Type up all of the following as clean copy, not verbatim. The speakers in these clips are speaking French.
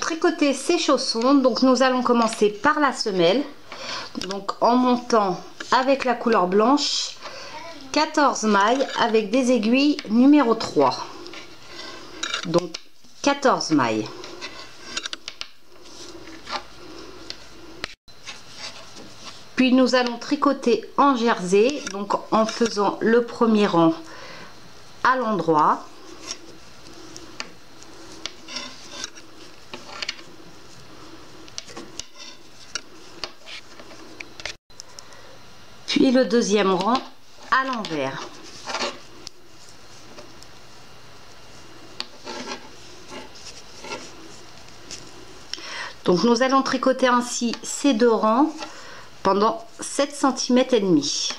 tricoter ces chaussons. Donc nous allons commencer par la semelle. Donc en montant avec la couleur blanche 14 mailles avec des aiguilles numéro 3. Donc 14 mailles. Puis nous allons tricoter en jersey, donc en faisant le premier rang à l'endroit. Puis le deuxième rang à l'envers. Donc nous allons tricoter ainsi ces deux rangs pendant 7 cm et demi.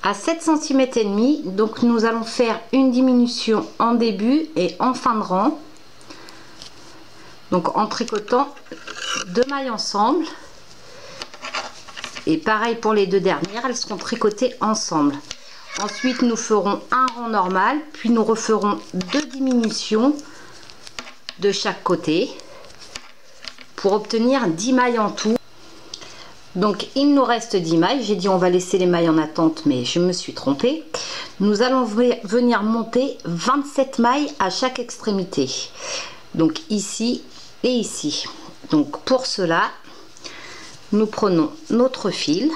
À 7 cm et demi, donc nous allons faire une diminution en début et en fin de rang. Donc en tricotant 2 mailles ensemble. Et pareil pour les deux dernières, elles seront tricotées ensemble. Ensuite nous ferons un rang normal, puis nous referons 2 diminutions de chaque côté pour obtenir 10 mailles en tout. Donc il nous reste 10 mailles. J'ai dit on va laisser les mailles en attente, mais je me suis trompée. Nous allons venir monter 27 mailles à chaque extrémité, donc ici et ici. Donc pour cela nous prenons notre fil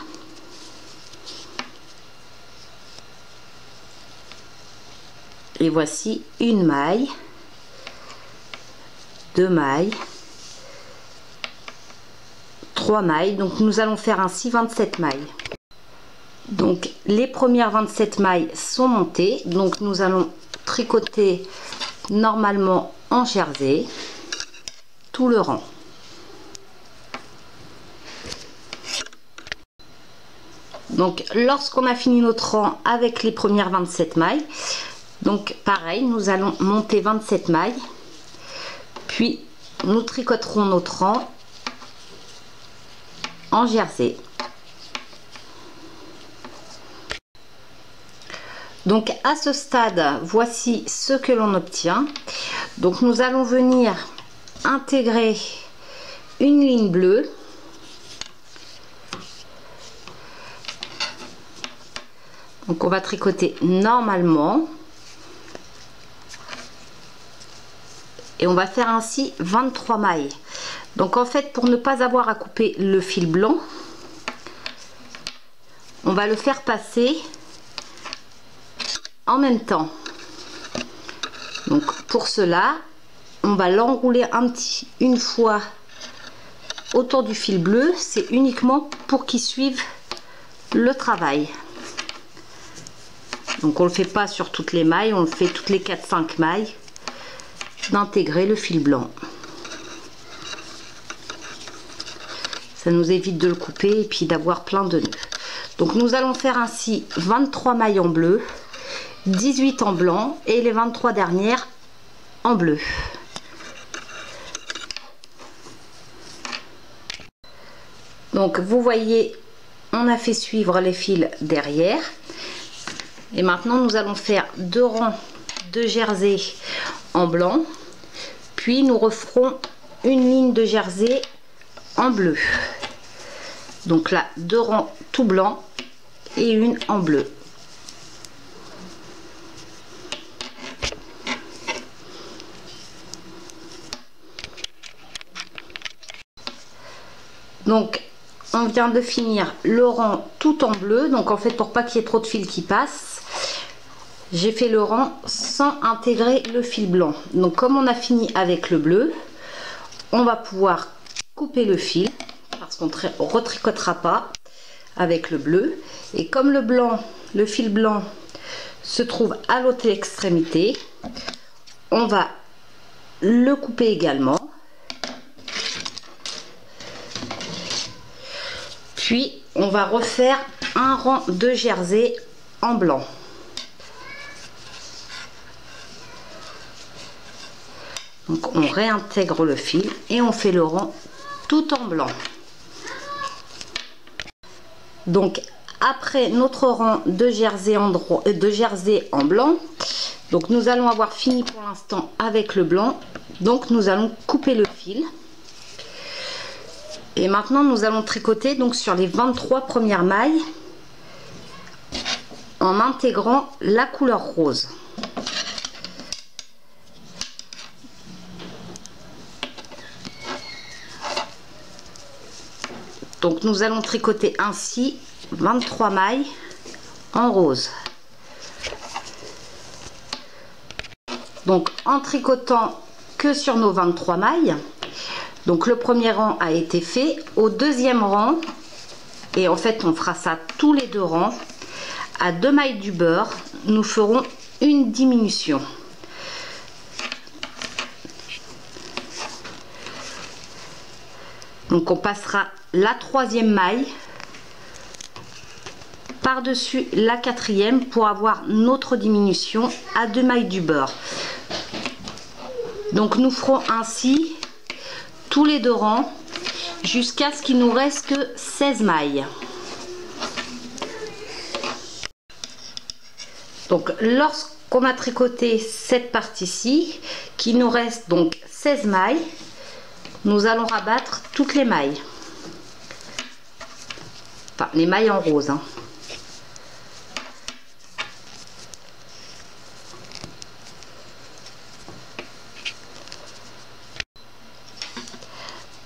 et voici une maille, 2 mailles, 3 mailles. Donc nous allons faire ainsi 27 mailles. Donc les premières 27 mailles sont montées, donc nous allons tricoter normalement en jersey tout le rang. Donc lorsqu'on a fini notre rang avec les premières 27 mailles, donc pareil, nous allons monter 27 mailles, puis nous tricoterons notre rang en jersey. Donc à ce stade, voici ce que l'on obtient. Donc nous allons venir intégrer une ligne bleue. Donc on va tricoter normalement. Et on va faire ainsi 23 mailles. Donc en fait, pour ne pas avoir à couper le fil blanc, on va le faire passer en même temps. Donc pour cela, on va l'enrouler une fois autour du fil bleu. C'est uniquement pour qu'il suive le travail. Donc on le fait pas sur toutes les mailles, on le fait toutes les 4-5 mailles, d'intégrer le fil blanc. Ça nous évite de le couper et puis d'avoir plein de nœuds. Donc nous allons faire ainsi 23 mailles en bleu, 18 en blanc et les 23 dernières en bleu. Donc vous voyez, on a fait suivre les fils derrière. Et maintenant nous allons faire 2 rangs de jersey en blanc, puis nous referons une ligne de jersey en bleu. Donc là 2 rangs tout blanc et une en bleu. Donc on vient de finir le rang tout en bleu. Donc en fait, pour pas qu'il y ait trop de fils qui passent, j'ai fait le rang sans intégrer le fil blanc. Donc comme on a fini avec le bleu, on va pouvoir couper le fil parce qu'on ne retricotera pas avec le bleu. Et comme le blanc, le fil blanc se trouve à l'autre extrémité, on va le couper également. Puis on va refaire un rang de jersey en blanc. Donc on réintègre le fil et on fait le rang tout en blanc. Donc après notre rang de jersey en blanc, Donc nous allons avoir fini pour l'instant avec le blanc. Donc nous allons couper le fil. Et maintenant nous allons tricoter donc sur les 23 premières mailles en intégrant la couleur rose. Donc nous allons tricoter ainsi 23 mailles en rose. Donc en tricotant que sur nos 23 mailles, donc le premier rang a été fait. Au deuxième rang, et en fait on fera ça tous les deux rangs, à 2 mailles du beurre, nous ferons une diminution. Donc on passera la troisième maille par-dessus la quatrième pour avoir notre diminution à 2 mailles du beurre. Donc nous ferons ainsi tous les deux rangs jusqu'à ce qu'il nous reste que 16 mailles. Donc lorsqu'on a tricoté cette partie-ci, qu'il nous reste donc 16 mailles, nous allons rabattre toutes les mailles. Enfin, les mailles en rose. Hein.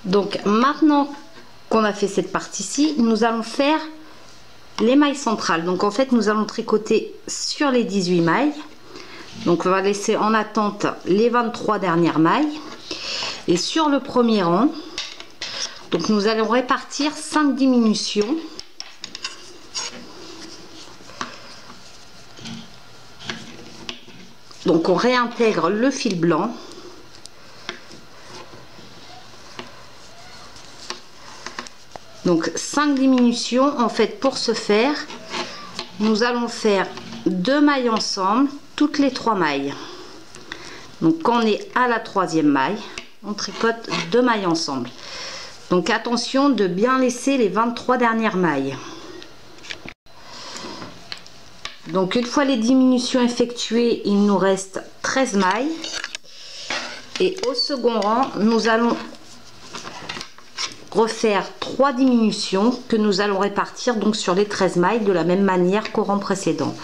Donc maintenant qu'on a fait cette partie-ci, nous allons faire les mailles centrales. Donc en fait nous allons tricoter sur les 18 mailles. Donc on va laisser en attente les 23 dernières mailles. Et sur le premier rang, donc nous allons répartir 5 diminutions. Donc on réintègre le fil blanc. Donc 5 diminutions. En fait, pour ce faire, nous allons faire 2 mailles ensemble toutes les 3 mailles. Donc quand on est à la troisième maille, on tricote 2 mailles ensemble. Donc attention de bien laisser les 23 dernières mailles. Donc une fois les diminutions effectuées, il nous reste 13 mailles. Et au second rang, nous allons refaire 3 diminutions que nous allons répartir donc sur les 13 mailles de la même manière qu'au rang précédent.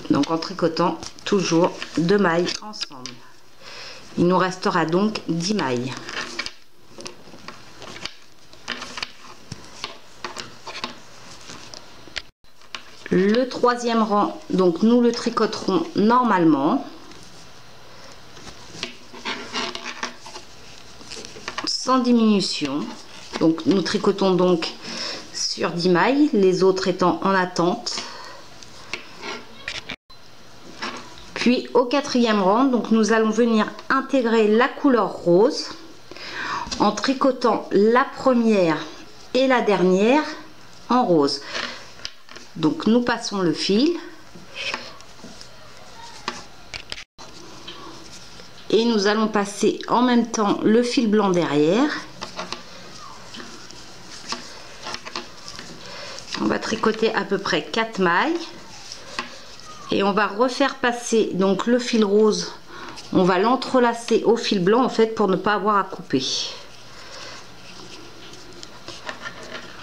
Donc en tricotant toujours 2 mailles ensemble. Il nous restera donc 10 mailles. Le troisième rang, donc nous le tricoterons normalement, sans diminution. Donc nous tricotons donc sur 10 mailles, les autres étant en attente. Puis au quatrième rang, donc nous allons venir intégrer la couleur rose en tricotant la première et la dernière en rose. Donc nous passons le fil et nous allons passer en même temps le fil blanc derrière. On va tricoter à peu près 4 mailles et on va refaire passer donc le fil rose, on va l'entrelacer au fil blanc en fait pour ne pas avoir à couper.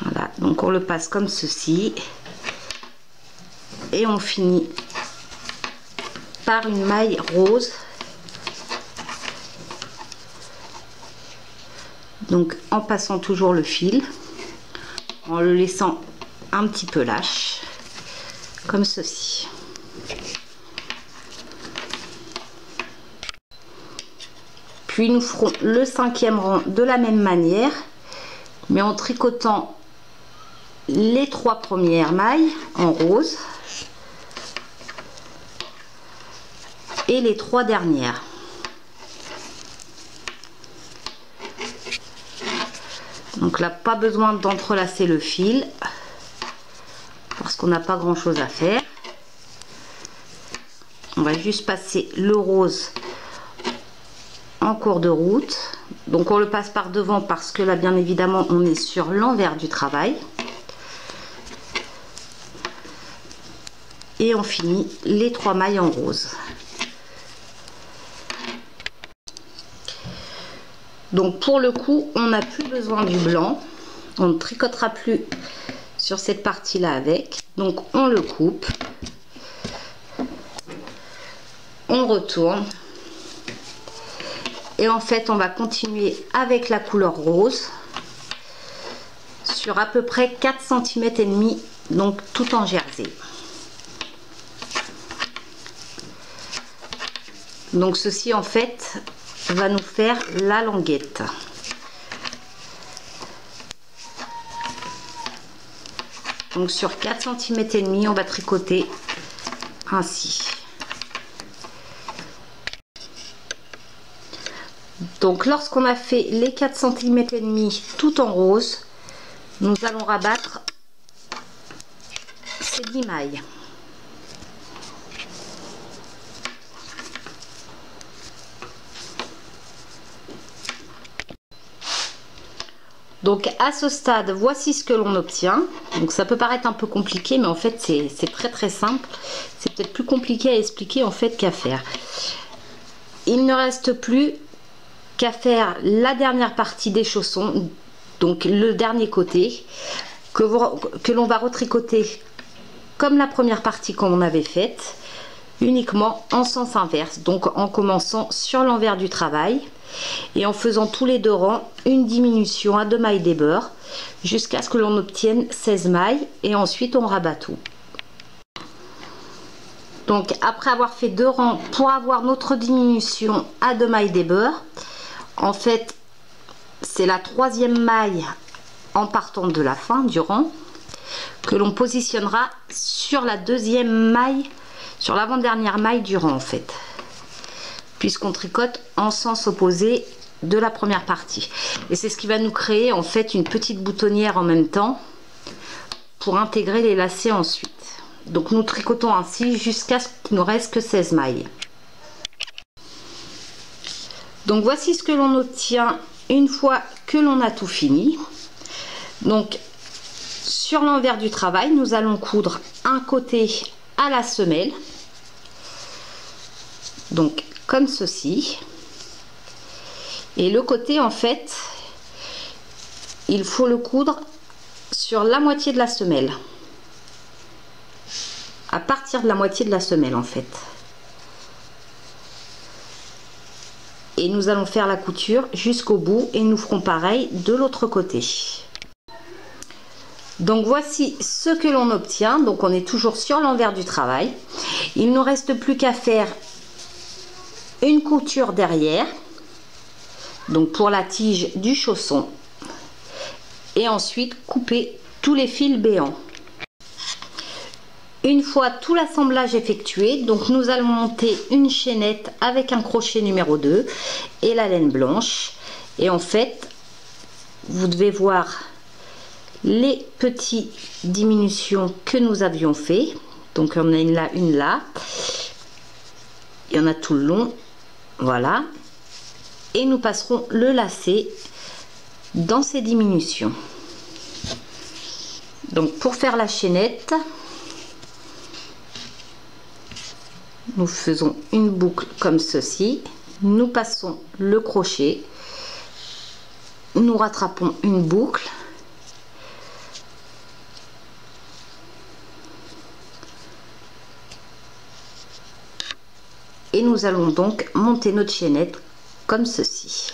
Voilà, donc on le passe comme ceci. Et on finit par une maille rose. Donc en passant toujours le fil, en le laissant un petit peu lâche, comme ceci. Puis nous ferons le cinquième rang de la même manière, mais en tricotant les 3 premières mailles en rose et les 3 dernières. Donc là, pas besoin d'entrelacer le fil parce qu'on n'a pas grand chose à faire. On va juste passer le rose en cours de route Donc on le passe par devant parce que là bien évidemment on est sur l'envers du travail. Et on finit les 3 mailles en rose. Donc pour le coup on n'a plus besoin du blanc, on ne tricotera plus sur cette partie là avec, donc on le coupe, on retourne et en fait on va continuer avec la couleur rose sur à peu près 4 cm et demi, donc tout en jersey. Donc ceci en fait va nous faire la languette. Donc sur 4 cm et demi on va tricoter ainsi. Donc lorsqu'on a fait les 4 cm et demi tout en rose, nous allons rabattre ces 10 mailles. Donc à ce stade, voici ce que l'on obtient. Donc ça peut paraître un peu compliqué, mais en fait c'est très simple. C'est peut-être plus compliqué à expliquer en fait qu'à faire. Il ne reste plus qu'à faire la dernière partie des chaussons, donc le dernier côté, que l'on va retricoter comme la première partie qu'on avait faite, uniquement en sens inverse, donc en commençant sur l'envers du travail et en faisant tous les 2 rangs une diminution à 2 mailles d'ébeur jusqu'à ce que l'on obtienne 16 mailles et ensuite on rabat tout. Donc après avoir fait 2 rangs pour avoir notre diminution à 2 mailles d'ébeur, en fait c'est la 3e maille en partant de la fin du rang que l'on positionnera sur la 2e maille, sur l'avant-dernière maille du rang en fait, puisqu'on tricote en sens opposé de la première partie. Et c'est ce qui va nous créer en fait une petite boutonnière en même temps pour intégrer les lacets ensuite. Donc nous tricotons ainsi jusqu'à ce qu'il nous reste que 16 mailles. Donc voici ce que l'on obtient une fois que l'on a tout fini. Donc sur l'envers du travail, nous allons coudre un côté à la semelle, donc comme ceci, et le côté en fait il faut le coudre sur la moitié de la semelle, à partir de la moitié de la semelle en fait, et nous allons faire la couture jusqu'au bout et nous ferons pareil de l'autre côté. Donc voici ce que l'on obtient. Donc on est toujours sur l'envers du travail. Il ne nous reste plus qu'à faire une couture derrière, donc pour la tige du chausson, et ensuite couper tous les fils béants. Une fois tout l'assemblage effectué, donc nous allons monter une chaînette avec un crochet numéro 2 et la laine blanche, et en fait vous devez voir les petites diminutions que nous avions fait. Donc on a une là, il y en a tout le long, voilà, et nous passerons le lacet dans ces diminutions. Donc pour faire la chaînette, nous faisons une boucle comme ceci, nous passons le crochet, nous rattrapons une boucle, et nous allons donc monter notre chaînette comme ceci.